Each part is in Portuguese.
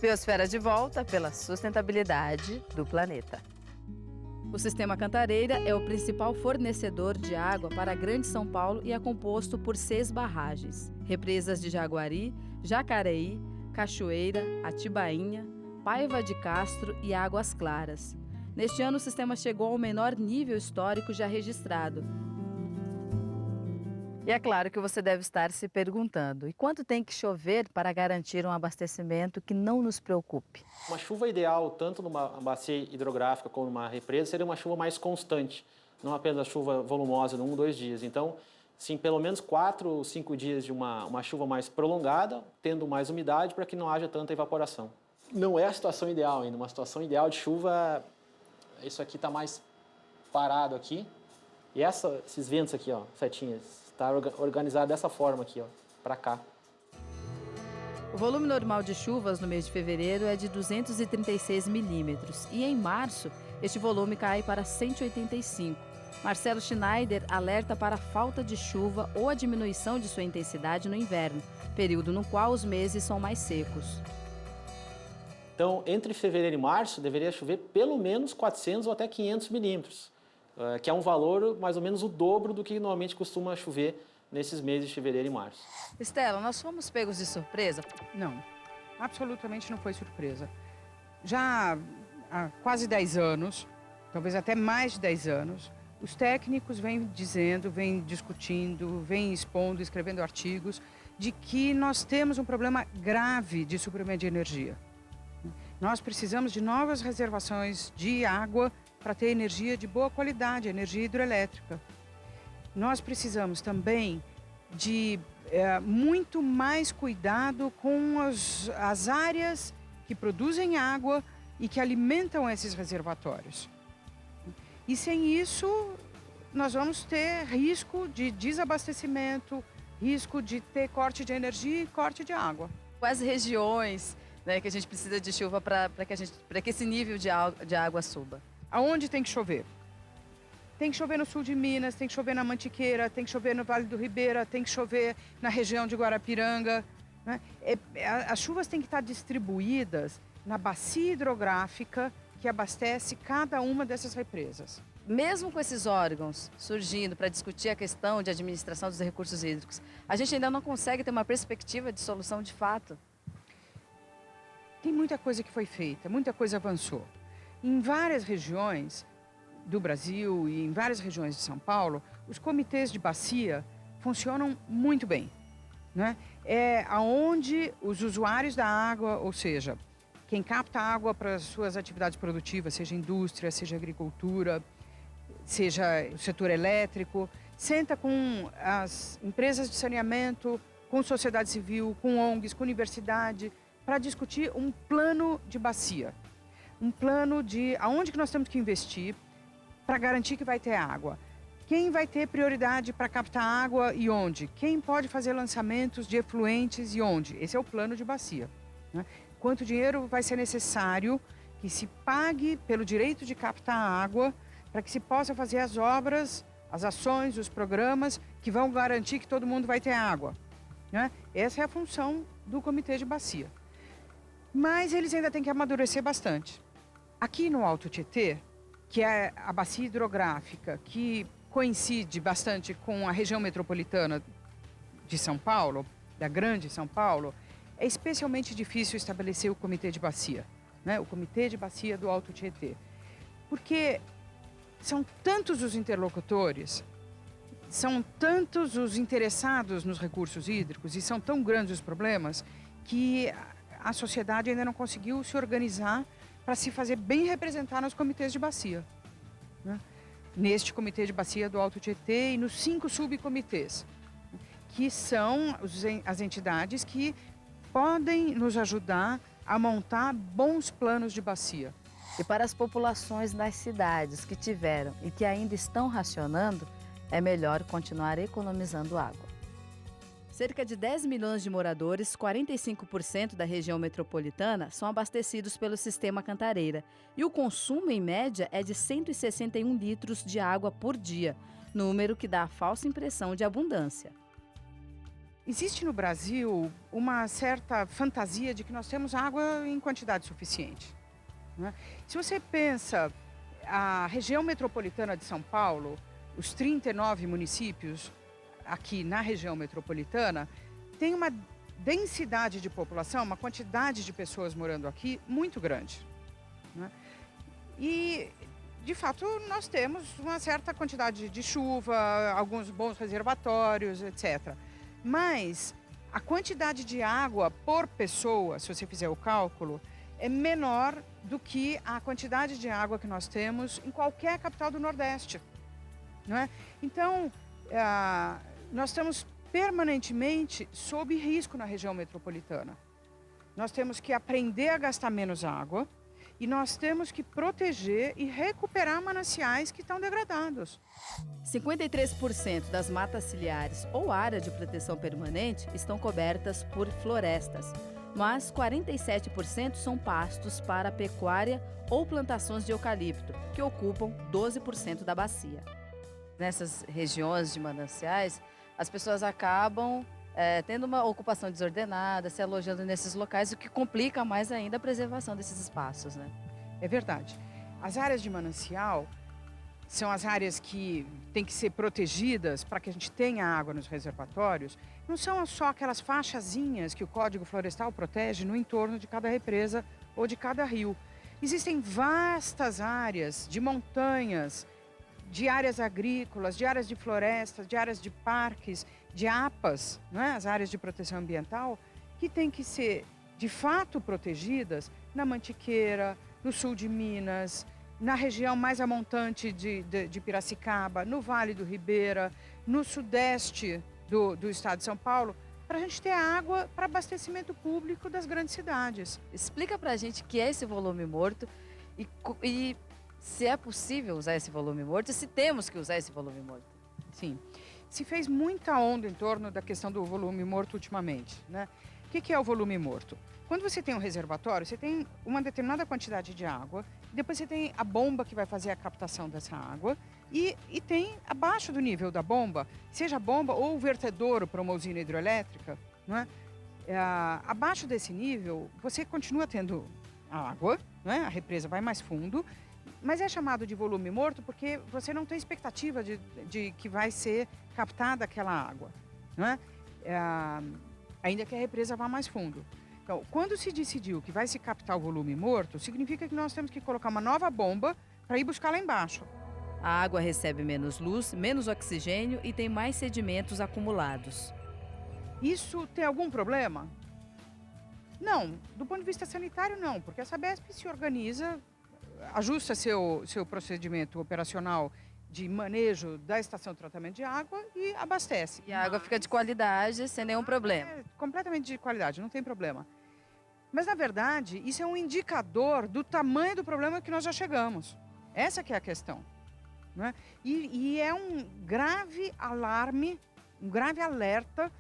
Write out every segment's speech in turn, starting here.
Biosfera de volta pela sustentabilidade do planeta. O Sistema Cantareira é o principal fornecedor de água para a Grande São Paulo e é composto por 6 barragens: represas de Jaguari, Jacareí, Cachoeira, Atibainha, Paiva de Castro e Águas Claras. Neste ano, o sistema chegou ao menor nível histórico já registrado. E é claro que você deve estar se perguntando: e quanto tem que chover para garantir um abastecimento que não nos preocupe? Uma chuva ideal, tanto numa bacia hidrográfica como numa represa, seria uma chuva mais constante, não apenas a chuva volumosa de 1 ou 2 dias. Então, sim, pelo menos 4 ou 5 dias de uma chuva mais prolongada, tendo mais umidade para que não haja tanta evaporação. Não é a situação ideal ainda. Uma situação ideal de chuva, isso aqui está mais parado aqui. E esses ventos aqui, ó, setinhas, está organizado dessa forma aqui, ó, para cá. O volume normal de chuvas no mês de fevereiro é de 236 milímetros e em março este volume cai para 185. Marcelo Schneider alerta para a falta de chuva ou a diminuição de sua intensidade no inverno, período no qual os meses são mais secos. Então, entre fevereiro e março, deveria chover pelo menos 400 ou até 500 milímetros, que é um valor mais ou menos o dobro do que normalmente costuma chover nesses meses de fevereiro e março. Estela, nós fomos pegos de surpresa? Não, absolutamente não foi surpresa. Já há quase 10 anos, talvez até mais de 10 anos, os técnicos vêm dizendo, vêm discutindo, vêm expondo, escrevendo artigos de que nós temos um problema grave de suprimento de energia. Nós precisamos de novas reservações de água para ter energia de boa qualidade, energia hidroelétrica. Nós precisamos também de muito mais cuidado com as áreas que produzem água e que alimentam esses reservatórios. E sem isso, nós vamos ter risco de desabastecimento, risco de ter corte de energia e corte de água. Quais regiões, né, que a gente precisa de chuva para que esse nível de água suba? Aonde tem que chover? Tem que chover no sul de Minas, tem que chover na Mantiqueira, tem que chover no Vale do Ribeira, tem que chover na região de Guarapiranga, né? As chuvas têm que estar distribuídas na bacia hidrográfica que abastece cada uma dessas represas. Mesmo com esses órgãos surgindo para discutir a questão de administração dos recursos hídricos, a gente ainda não consegue ter uma perspectiva de solução de fato? Tem muita coisa que foi feita, muita coisa avançou. Em várias regiões do Brasil e em várias regiões de São Paulo, os comitês de bacia funcionam muito bem, né? É aonde os usuários da água, ou seja, quem capta água para as suas atividades produtivas, seja indústria, seja agricultura, seja o setor elétrico, senta com as empresas de saneamento, com sociedade civil, com ONGs, com universidade, para discutir um plano de bacia. Um plano de aonde que nós temos que investir para garantir que vai ter água. Quem vai ter prioridade para captar água e onde? Quem pode fazer lançamentos de efluentes e onde? Esse é o plano de bacia, né? Quanto dinheiro vai ser necessário que se pague pelo direito de captar água para que se possa fazer as obras, as ações, os programas que vão garantir que todo mundo vai ter água, né? Essa é a função do comitê de bacia. Mas eles ainda têm que amadurecer bastante. Aqui no Alto Tietê, que é a bacia hidrográfica que coincide bastante com a região metropolitana de São Paulo, da Grande São Paulo, é especialmente difícil estabelecer o comitê de bacia, né? O comitê de bacia do Alto Tietê. Porque são tantos os interlocutores, são tantos os interessados nos recursos hídricos e são tão grandes os problemas que a sociedade ainda não conseguiu se organizar para se fazer bem representar nos comitês de bacia, né? Neste comitê de bacia do Alto Tietê e nos 5 subcomitês, que são as entidades que podem nos ajudar a montar bons planos de bacia. E para as populações das cidades que tiveram e que ainda estão racionando, é melhor continuar economizando água. Cerca de 10 milhões de moradores, 45% da região metropolitana, são abastecidos pelo Sistema Cantareira. E o consumo, em média, é de 161 litros de água por dia, número que dá a falsa impressão de abundância. Existe no Brasil uma certa fantasia de que nós temos água em quantidade suficiente, né? Se você pensa a região metropolitana de São Paulo, os 39 municípios aqui na região metropolitana, tem uma densidade de população, uma quantidade de pessoas morando aqui muito grande, né? E, de fato, nós temos uma certa quantidade de chuva, alguns bons reservatórios, etc. Mas a quantidade de água por pessoa, se você fizer o cálculo, é menor do que a quantidade de água que nós temos em qualquer capital do Nordeste, não é? Então, nós estamos permanentemente sob risco na região metropolitana. Nós temos que aprender a gastar menos água e nós temos que proteger e recuperar mananciais que estão degradados. 53% das matas ciliares ou área de proteção permanente estão cobertas por florestas, mas 47% são pastos para pecuária ou plantações de eucalipto, que ocupam 12% da bacia. Nessas regiões de mananciais, as pessoas acabam tendo uma ocupação desordenada, se alojando nesses locais, o que complica mais ainda a preservação desses espaços, né? É verdade. As áreas de manancial são as áreas que têm que ser protegidas para que a gente tenha água nos reservatórios. Não são só aquelas faixazinhas que o Código Florestal protege no entorno de cada represa ou de cada rio. Existem vastas áreas de montanhas, de áreas agrícolas, de áreas de florestas, de áreas de parques, de APAs, né? As áreas de proteção ambiental, que têm que ser, de fato, protegidas na Mantiqueira, no sul de Minas, na região mais a montante de Piracicaba, no Vale do Ribeira, no sudeste do estado de São Paulo, para a gente ter água para abastecimento público das grandes cidades. Explica para a gente o que é esse volume morto e se é possível usar esse volume morto e se temos que usar esse volume morto. Sim, se fez muita onda em torno da questão do volume morto ultimamente, né? O que é o volume morto? Quando você tem um reservatório, você tem uma determinada quantidade de água, depois você tem a bomba que vai fazer a captação dessa água e tem abaixo do nível da bomba, seja a bomba ou o vertedouro para uma usina hidrelétrica, não é? Abaixo desse nível, você continua tendo água, não é? A represa vai mais fundo, mas é chamado de volume morto porque você não tem expectativa de que vai ser captada aquela água, não é? Ainda que a represa vá mais fundo. Então, quando se decidiu que vai se captar o volume morto, significa que nós temos que colocar uma nova bomba para ir buscar lá embaixo. A água recebe menos luz, menos oxigênio e tem mais sedimentos acumulados. Isso tem algum problema? Não, do ponto de vista sanitário não, porque a Sabesp se organiza, ajusta seu procedimento operacional de manejo da estação de tratamento de água e abastece. E a água fica de qualidade, sem nenhum problema. É completamente de qualidade, não tem problema. Mas, na verdade, isso é um indicador do tamanho do problema que nós já chegamos. Essa que é a questão, né? E é um grave alarme, um grave alerta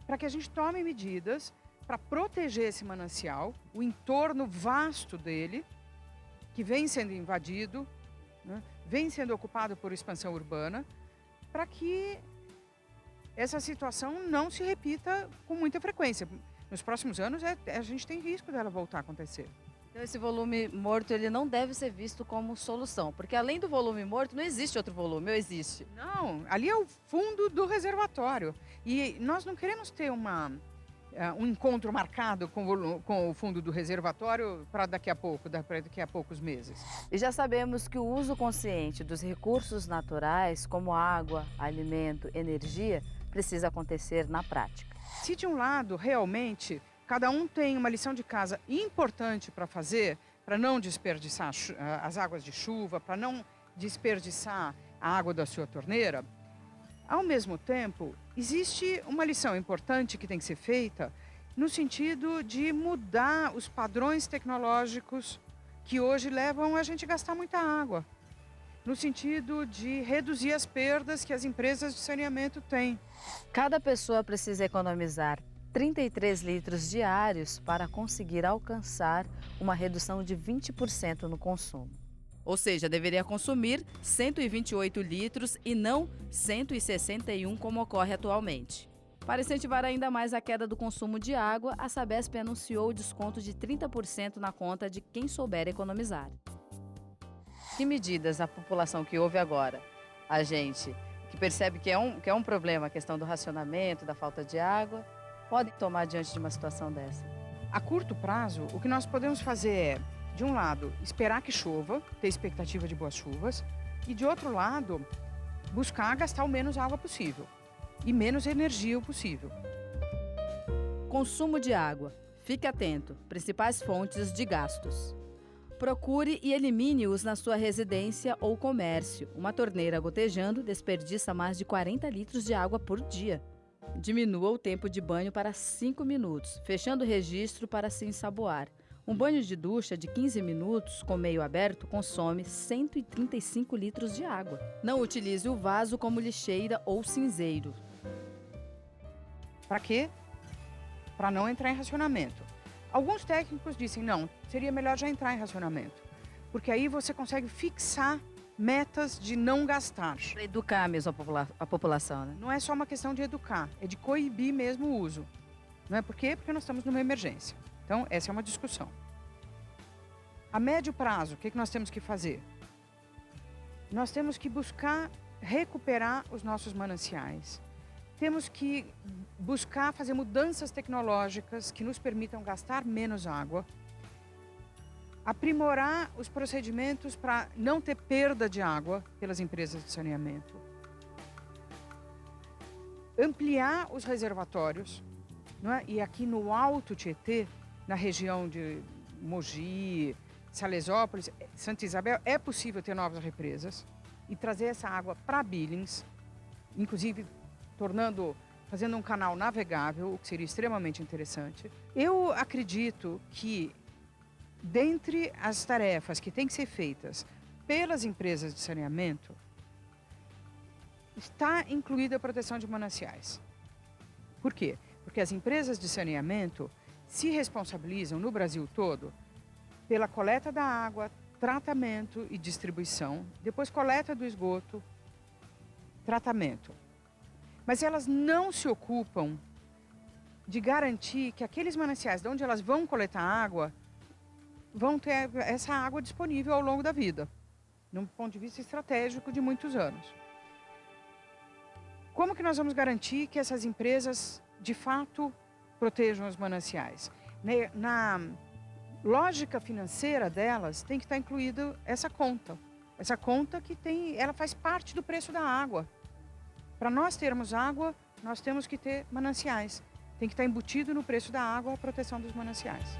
para que a gente tome medidas para proteger esse manancial, o entorno vasto dele, que vem sendo invadido, né? Vem sendo ocupado por expansão urbana, para que essa situação não se repita com muita frequência. Nos próximos anos, a gente tem risco dela voltar a acontecer. Então, esse volume morto ele não deve ser visto como solução, porque além do volume morto, não existe outro volume, ou existe? Não, ali é o fundo do reservatório. E nós não queremos ter um encontro marcado com o fundo do reservatório para daqui a poucos meses. E já sabemos que o uso consciente dos recursos naturais, como água, alimento, energia, precisa acontecer na prática. Se de um lado, realmente, cada um tem uma lição de casa importante para fazer, para não desperdiçar as águas de chuva, para não desperdiçar a água da sua torneira, ao mesmo tempo, existe uma lição importante que tem que ser feita no sentido de mudar os padrões tecnológicos que hoje levam a gente a gastar muita água, no sentido de reduzir as perdas que as empresas de saneamento têm. Cada pessoa precisa economizar 33 litros diários para conseguir alcançar uma redução de 20% no consumo. Ou seja, deveria consumir 128 litros e não 161 como ocorre atualmente. Para incentivar ainda mais a queda do consumo de água, a Sabesp anunciou desconto de 30% na conta de quem souber economizar. Que medidas a população que ouve agora, a gente que percebe que é um problema a questão do racionamento, da falta de água, podem tomar diante de uma situação dessa? A curto prazo, o que nós podemos fazer é, de um lado, esperar que chova, ter expectativa de boas chuvas, e de outro lado, buscar gastar o menos água possível e menos energia possível. Consumo de água. Fique atento. Principais fontes de gastos. Procure e elimine-os na sua residência ou comércio. Uma torneira gotejando desperdiça mais de 40 litros de água por dia. Diminua o tempo de banho para 5 minutos, fechando o registro para se ensaboar. Um banho de ducha de 15 minutos com meio aberto consome 135 litros de água. Não utilize o vaso como lixeira ou cinzeiro. Para quê? Para não entrar em racionamento. Alguns técnicos dizem, não, seria melhor já entrar em racionamento, porque aí você consegue fixar metas de não gastar. Para educar mesmo a população, né? Não é só uma questão de educar, é de coibir mesmo o uso. Não é por quê? Porque nós estamos numa emergência. Então, essa é uma discussão. A médio prazo, o que nós temos que fazer? Nós temos que buscar recuperar os nossos mananciais. Temos que buscar fazer mudanças tecnológicas que nos permitam gastar menos água. Aprimorar os procedimentos para não ter perda de água pelas empresas de saneamento. Ampliar os reservatórios, não é? E aqui no Alto Tietê, na região de Mogi, Salesópolis, Santa Isabel, é possível ter novas represas e trazer essa água para Billings, inclusive fazendo um canal navegável, o que seria extremamente interessante. Eu acredito que, dentre as tarefas que têm que ser feitas pelas empresas de saneamento, está incluída a proteção de mananciais. Por quê? Porque as empresas de saneamento se responsabilizam no Brasil todo pela coleta da água, tratamento e distribuição, depois coleta do esgoto, tratamento. Mas elas não se ocupam de garantir que aqueles mananciais de onde elas vão coletar água vão ter essa água disponível ao longo da vida, num ponto de vista estratégico de muitos anos. Como que nós vamos garantir que essas empresas, de fato, protejam os mananciais? Na lógica financeira delas, tem que estar incluída essa conta. Essa conta ela faz parte do preço da água. Para nós termos água, nós temos que ter mananciais. Tem que estar embutido no preço da água a proteção dos mananciais.